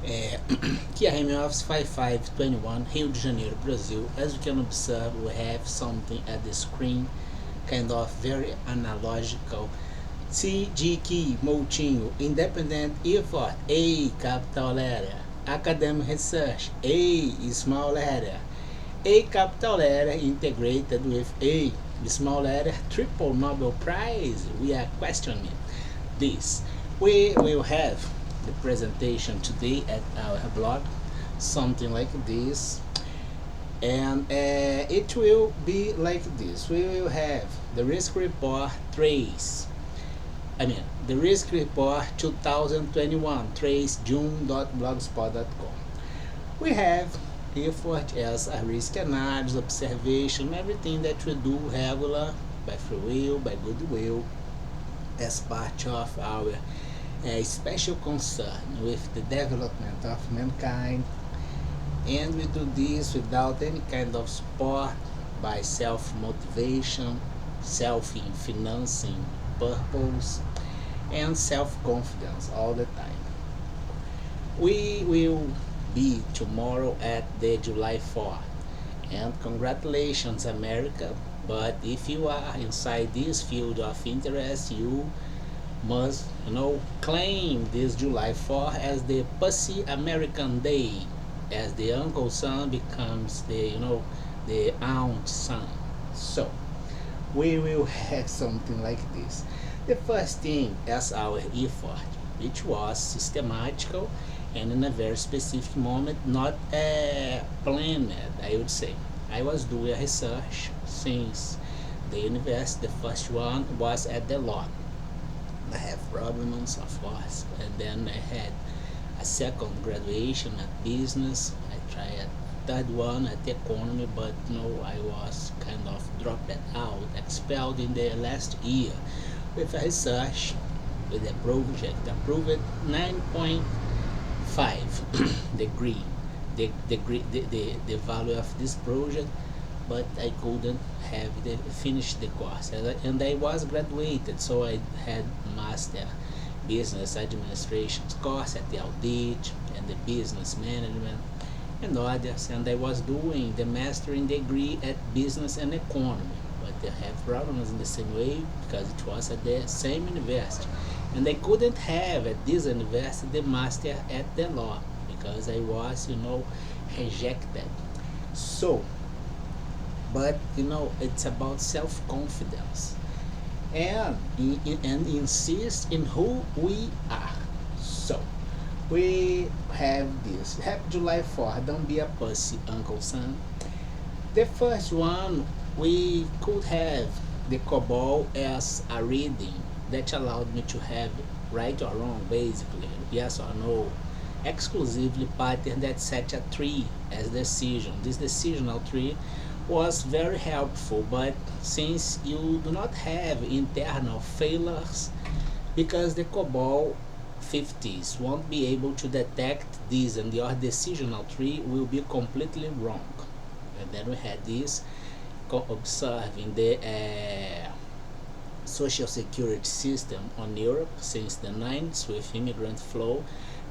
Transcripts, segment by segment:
QRM Office 5521, Rio de Janeiro, Brazil. As you can observe, we have something at the screen, kind of very analogical. CGQ, MOUTINHO, Independent Effort, A, capital letter. Academic Research, A, small letter. A, capital letter, integrated with A, small letter, triple Nobel Prize. We are questioning this. We will have the presentation today at our blog, something like this, and it will be like this. We will have the risk report trace. The risk report 2021 trace june.blogspot.com. We have effort as a risk analysis, observation, everything that we do regular by free will, by goodwill, as part of our special concern with the development of mankind, and we do this without any kind of support by self-motivation, self-financing purpose, and self-confidence all the time. We will be tomorrow at the July 4th, and congratulations America, but if you are inside this field of interest, you must claim this July 4th as the Pussy American Day, as the uncle son becomes the aunt son. So we will have something like this. The first thing is our effort, which was systematical and in a very specific moment, not planned, I would say. I was doing research since the university. The first one was at the law. I have problems, of course, and then I had a second graduation at business. I tried a third one at economy, but no, I was kind of dropped out, expelled in the last year with a research with a project approved 9.5 degree, the value of this project, but I couldn't have finish the course, and I was graduated, so I had master business administration course at the audit and the business management and others, and I was doing the mastering degree at business and economy, but I have problems in the same way because it was at the same university, and I couldn't have at this university the master at the law because I was rejected. So but it's about self-confidence and insist in who we are. So we have this. Happy July 4th. Don't be a pussy, Uncle Sam. The first one, we could have the COBOL as a reading that allowed me to have right or wrong, basically, yes or no, exclusively pattern that set a tree as decision. This decisional tree was very helpful, but since you do not have internal failures, because the COBOL 50s won't be able to detect this, and your decisional tree will be completely wrong. And then we had this observing the social security system on Europe since the 90s with immigrant flow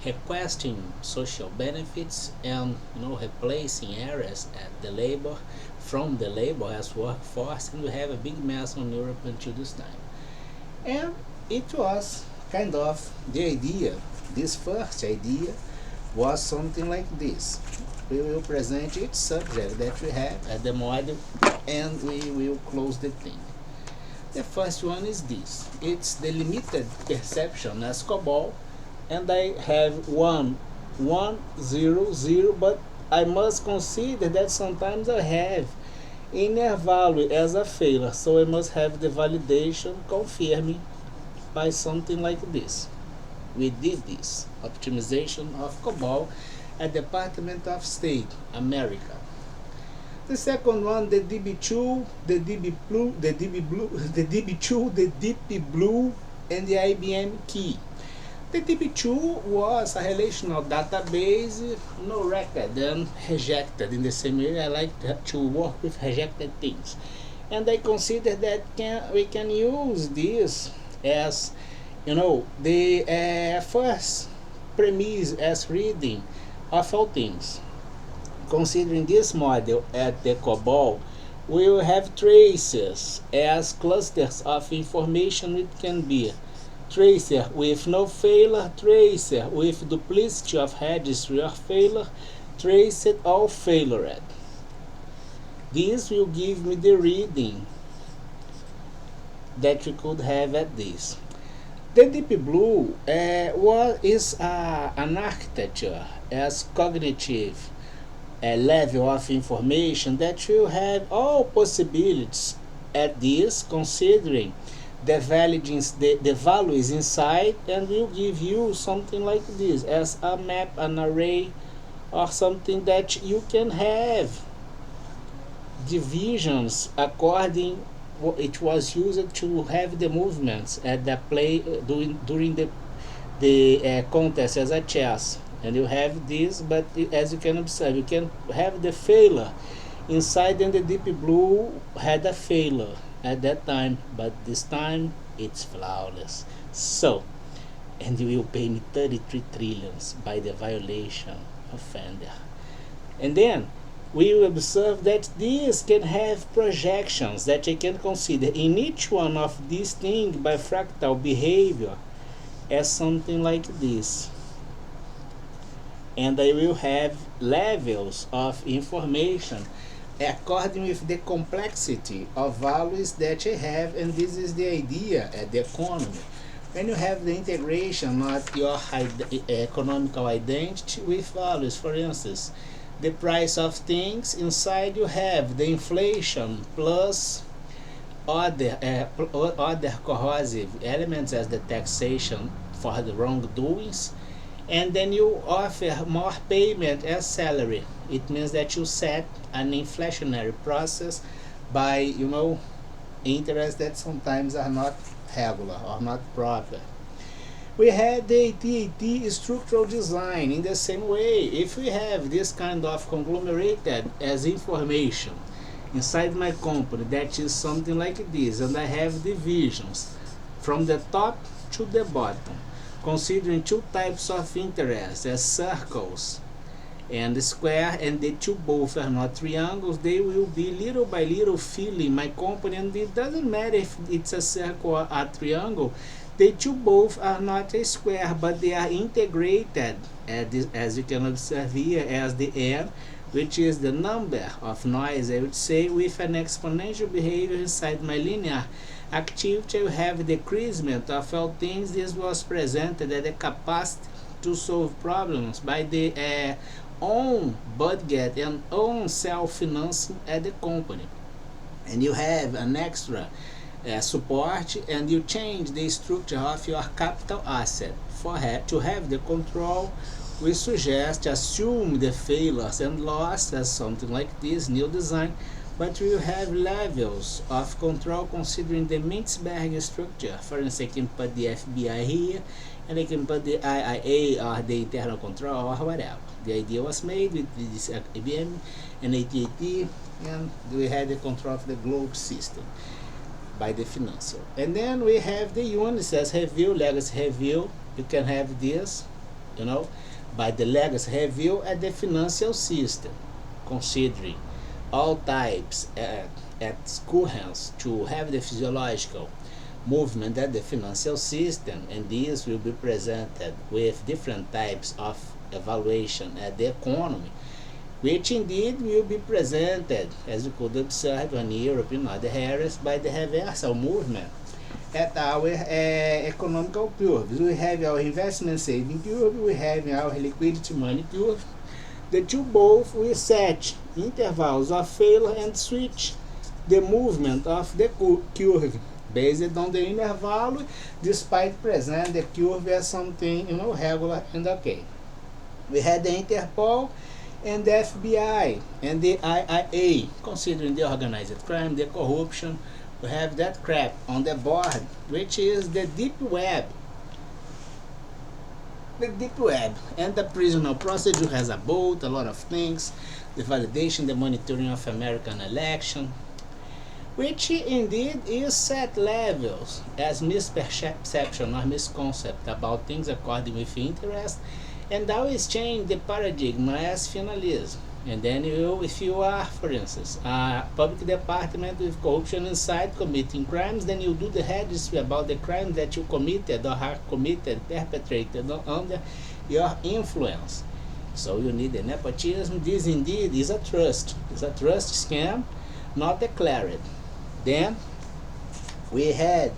requesting social benefits and replacing areas at the labor from the labor as workforce, and we have a big mess on Europe until this time. And it was kind of the idea, this first idea was something like this. We will present each subject that we have at the module, and we will close the thing. The first one is this. It's the limited perception as COBOL, and I have 1, 1, 0, 0, but I must consider that sometimes I have inner value as a failure, so I must have the validation confirming by something like this. We did this optimization of COBOL at Department of State, America. The second one, the DB2, the DB Blue, the DB Blue, the DB2, the DB Blue, and the IBM key. The DB2 was a relational database, no record, and rejected. In the same way, I like to work with rejected things. And I consider that we can use this as, the first premise as reading of all things. Considering this model at the COBOL, we will have traces as clusters of information. It can be tracer with no failure, tracer with duplicity of registry or failure, traced or failored. This will give me the reading that we could have at this. The Deep Blue is an architecture as cognitive level of information that will have all possibilities at this, considering the values inside, and will give you something like this as a map, an array, or something that you can have divisions according it was used to have the movements at the play during the contest as a chess. And you have this, but as you can observe, you can have the failure inside, and the Deep Blue had a failure at that time, but this time it's flawless. So, and you will pay me 33 trillions by the violation offender. And then we will observe that this can have projections that you can consider in each one of these things by fractal behavior as something like this. And I will have levels of information according with the complexity of values that you have, and this is the idea at the economy. When you have the integration of your economical identity with values, for instance, the price of things, inside you have the inflation plus other corrosive elements as the taxation for the wrongdoings, and then you offer more payment as salary. It means that you set an inflationary process by interest that sometimes are not regular or not proper. We had the AT&T structural design in the same way. If we have this kind of conglomerated as information inside my company, that is something like this, and I have divisions from the top to the bottom, considering two types of interest as circles and square, and the two both are not triangles, they will be little by little filling my company, and it doesn't matter if it's a circle or a triangle. The two both are not a square, but they are integrated, as you can observe here, as the n, which is the number of noise, I would say, with an exponential behavior inside my linear activity. You have the decreasement of all things. This was presented at the capacity to solve problems by the own budget and own self-financing at the company. And you have an extra support, and you change the structure of your capital asset. To have the control, we suggest assume the failures and loss as something like this new design, but we will have levels of control considering the Mintzberg structure. For instance, I can put the FBI here, and I can put the IIA or the internal control or whatever. The idea was made with this IBM and AT&T, and we had the control of the globe system by the financial. And then we have the units as review, legacy review. You can have this, by the legacy review at the financial system, considering all types at currents to have the physiological movement at the financial system, and this will be presented with different types of evaluation at the economy, which indeed will be presented, as you could observe in Europe in other areas, by the reversal movement at our economical curves. We have our investment saving curve, we have our liquidity money curve. The two both will set intervals of failure and switch the movement of the curve based on the inner value, despite present the curve as something regular and okay. We had the Interpol and the FBI and the IIA, considering the organized crime, the corruption. We have that crap on the board, which is the deep web. The deep web and the prisoner procedure has a lot of things, the validation, the monitoring of American election. which indeed is set levels as misperception or misconcept about things according with interest, and always change the paradigm as finalism. And then if you are, for instance, a public department with corruption inside committing crimes, then you do the registry about the crimes that you committed or are committed, perpetrated under your influence. So you need the nepotism. This indeed is a trust. It's a trust scam, not declared. Then we had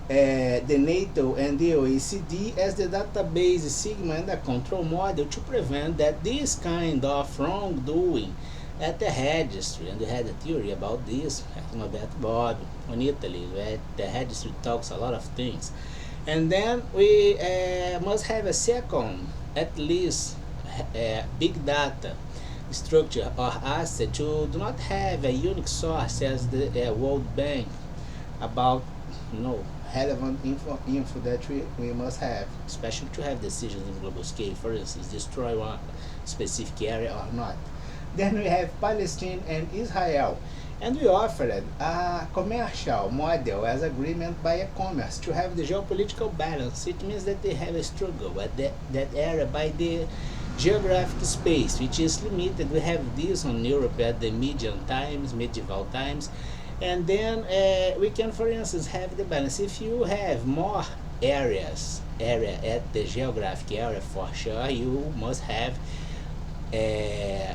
the NATO and the OECD as the database sigma and the control model to prevent that this kind of wrongdoing at the registry. And we had a theory about this at Nobel Bob in Italy, where the registry talks a lot of things. And then we must have a second, at least, big data structure or asset to do not have a unique source as the World Bank about relevant info that we must have, especially to have decisions in global scale, for instance, destroy one specific area or not. Then we have Palestine and Israel, and we offered a commercial model as agreement by e-commerce to have the geopolitical balance. It means that they have a struggle at that area by the geographic space, which is limited. We have this on Europe at the medieval times, and then we can, for instance, have the balance. If you have more area at the geographic area, for sure you must have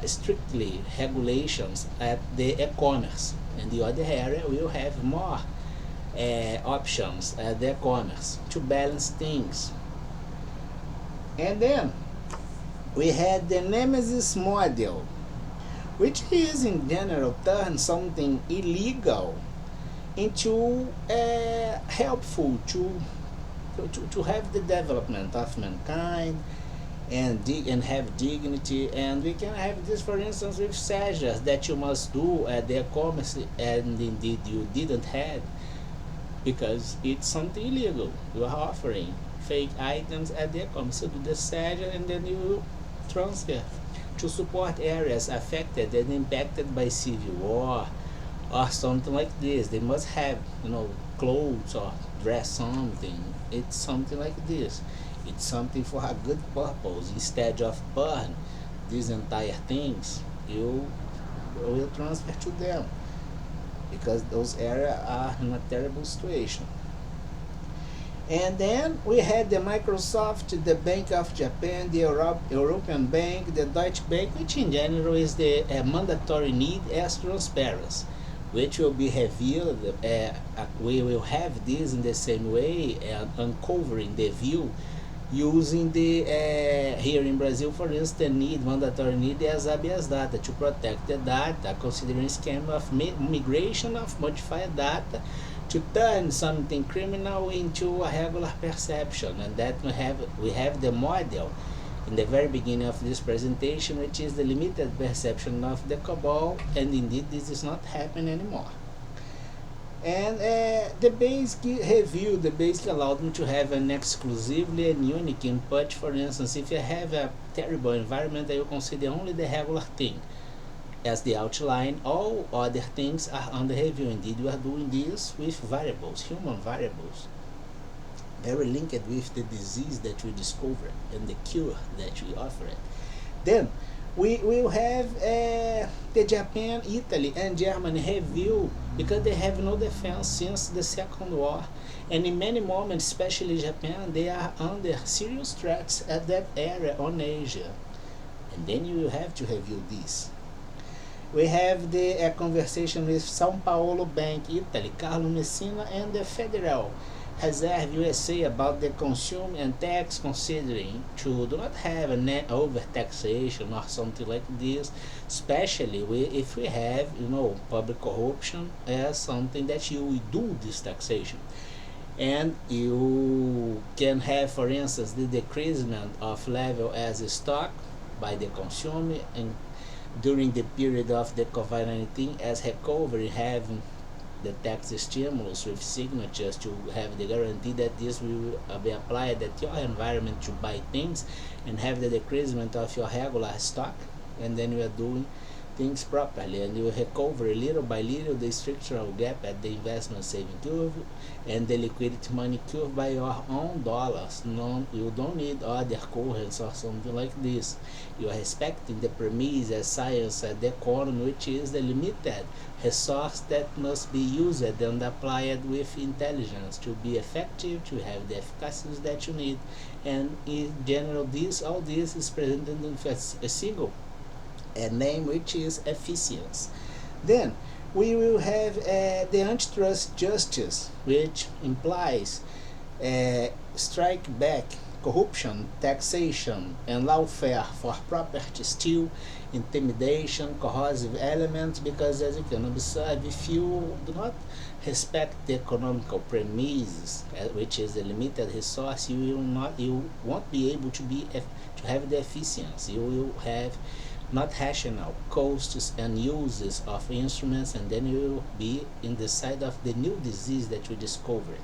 strictly regulations at the e-commerce, and the other area will have more options at the e-commerce to balance things. And then we had the nemesis model, which is in general turn something illegal into helpful to have the development of mankind and have dignity. And we can have this, for instance, with seizures that you must do at the commerce, and indeed you didn't have, because it's something illegal. You are offering fake items at the commerce. You do the seizure and then you transfer to support areas affected and impacted by civil war or something like this. They must have, clothes or dress something. It's something like this. It's something for a good purpose. Instead of burn these entire things, you will transfer to them, because those areas are in a terrible situation. And then we had the Microsoft, the Bank of Japan, the European Bank, the Deutsche Bank, which in general is the mandatory need as transparency, which will be revealed. We will have this in the same way, uncovering the view using the here in Brazil, for instance, the mandatory need as habeas data to protect the data, considering a scheme of migration of modified data to turn something criminal into a regular perception. And that we have the model in the very beginning of this presentation, which is the limited perception of the cabal, and indeed this is not happening anymore. And the basic review, the basic allowed me to have an exclusively and unique input. For instance, if you have a terrible environment, I will consider only the regular thing as the outline. All other things are under review. Indeed, we are doing this with variables, human variables, very linked with the disease that we discovered and the cure that we offered. Then we will have the Japan, Italy, and Germany review, because they have no defense since the Second War, and in many moments, especially Japan, they are under serious threats at that area on Asia. And then you will have to review this. We have the conversation with São Paulo Bank, Italy, Carlo Messina, and the Federal Reserve USA about the consume and tax, considering to do not have a net over taxation or something like this, especially if we have public corruption as something that you will do this taxation. And you can have, for instance, the decreasement of level as a stock by the consumer, and during the period of the COVID-19 as recovery, having the tax stimulus with signatures to have the guarantee that this will be applied at your environment to buy things, and have the decreasement of your regular stock. And then we are doing things properly, and you recover little by little the structural gap at the investment saving curve and the liquidity money curve by your own dollars. No, you don't need other currency or something like this. You are respecting the premise as science at the economy, which is the limited resource that must be used and applied with intelligence to be effective, to have the efficacy that you need. And in general, all this is presented in a single name, which is efficiency. Then we will have the antitrust justice, which implies strike back corruption, taxation, and lawfare for property steal, intimidation, corrosive elements, because as you can observe, if you do not respect the economical premises, which is a limited resource, you won't be able to have the efficiency. You will have not rational costs and uses of instruments, and then you will be in the side of the new disease that you discovered,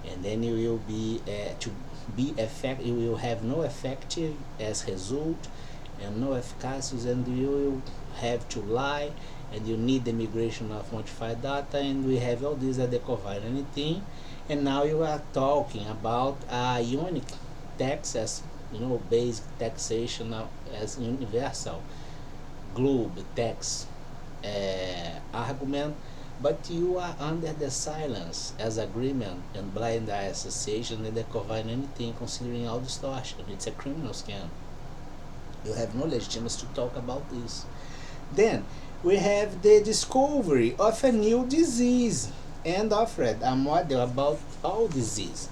and then you will be you will have no effective as result and no efficacy, and you will have to lie, and you need the migration of modified data, and we have all these at the covalent thing. And now you are talking about a unique tax as basic taxation as universal globe tax argument, but you are under the silence as agreement and blind eye association and the covenant thing, considering all distortion. It's a criminal scam. You have no legitimacy to talk about this. Then we have the discovery of a new disease and offered a model about all disease.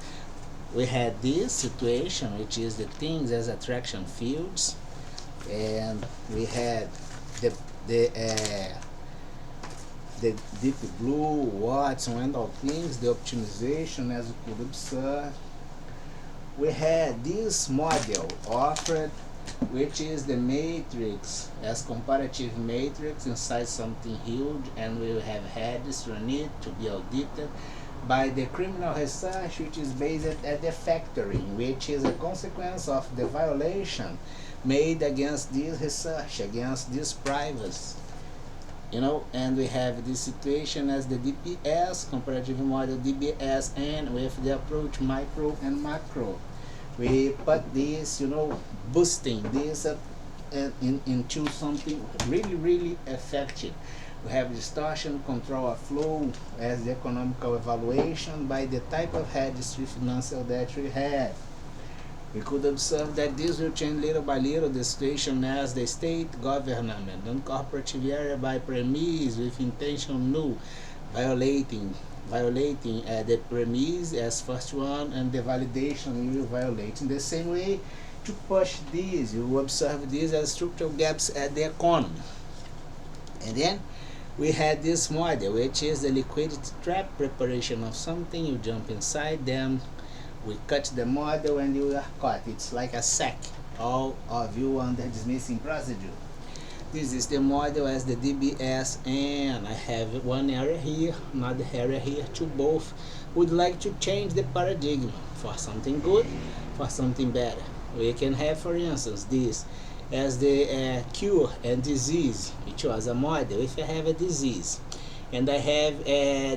We had this situation, which is the things as attraction fields, and we had the deep blue, Watson, and all things, the optimization, as you could observe. We had this model offered, which is the matrix as comparative matrix inside something huge, and we have had this need to be audited by the criminal research, which is based at the factoring, which is a consequence of the violation made against this research, against this privacy. And we have this situation as the DPS, comparative model DBS, and with the approach micro and macro. We put this, boosting this into something really, really effective. We have distortion, control of flow as the economical evaluation by the type of registry financial that we have. We could observe that this will change little by little the situation as the state government and cooperative area by premise with intention null, violating the premise as first one, and the validation you will violate. In the same way, to push this, you observe this as structural gaps at the economy. And then we had this model, which is the liquidity trap preparation of something. You jump inside them, we cut the model, and you are caught. It's like a sack, all of you under dismissing procedure. This is the model as the DBS, and I have one area here, another area here. To both would like to change the paradigm for something good, for something better. We can have, for instance, this as the cure and disease, which was a model. If I have a disease and I have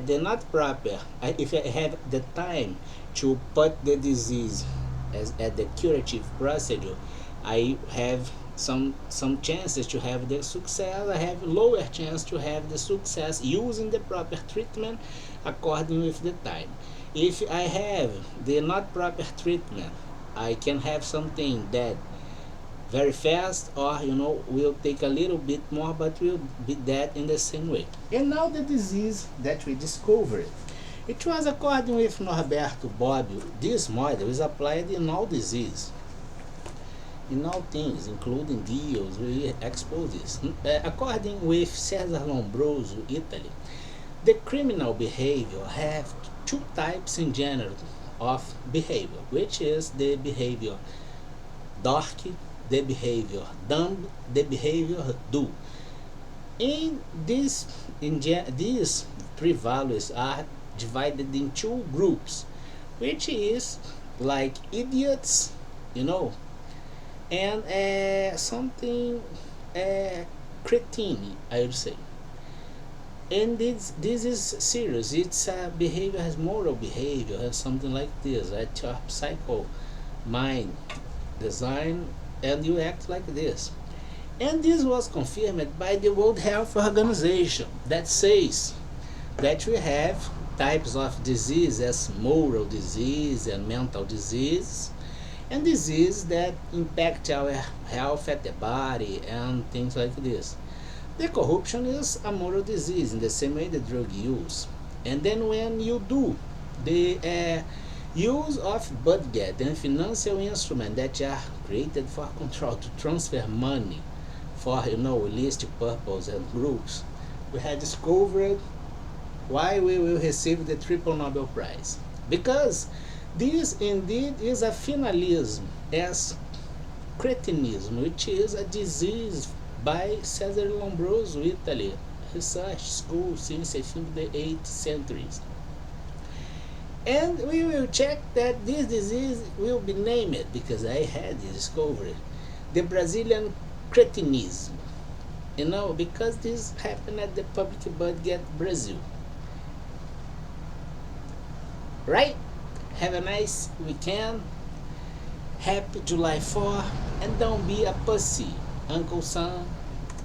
the not proper, if I have the time to put the disease as at the curative procedure, I have some chances to have the success. I have lower chance to have the success using the proper treatment according with the time. If I have the not proper treatment, I can have something that very fast, or will take a little bit more, but will be dead in the same way. And now the disease that we discovered, it was according with Norberto Bobbio. This model is applied in all disease, in all things, including deals. We expose this. According with Cesar Lombroso, Italy, the criminal behavior have two types in general of behavior, which is the behavior dark, the behavior dumb, the behavior do. These three values are divided in two groups, which is like idiots, and something cretin, I would say. And this is serious. It's a behavior, has moral behavior, has something like this. At your psycho mind design, and you act like this. And this was confirmed by the World Health Organization that says that we have types of disease as moral disease and mental disease, and disease that impact our health at the body and things like this. The corruption is a moral disease in the same way the drug use. And then when you do the use of budget and financial instruments that are created for control to transfer money for illicit purpose and groups, we have discovered why we will receive the triple Nobel Prize. Because this indeed is a finalism as cretinism, which is a disease by Cesare Lombroso, Italy, research school since I think the 8th centuries. And we will check that this disease will be named, because I had the discovery, the Brazilian cretinism. Because this happened at the public budget Brazil. Right? Have a nice weekend. Happy July 4th. And don't be a pussy, Uncle Sam.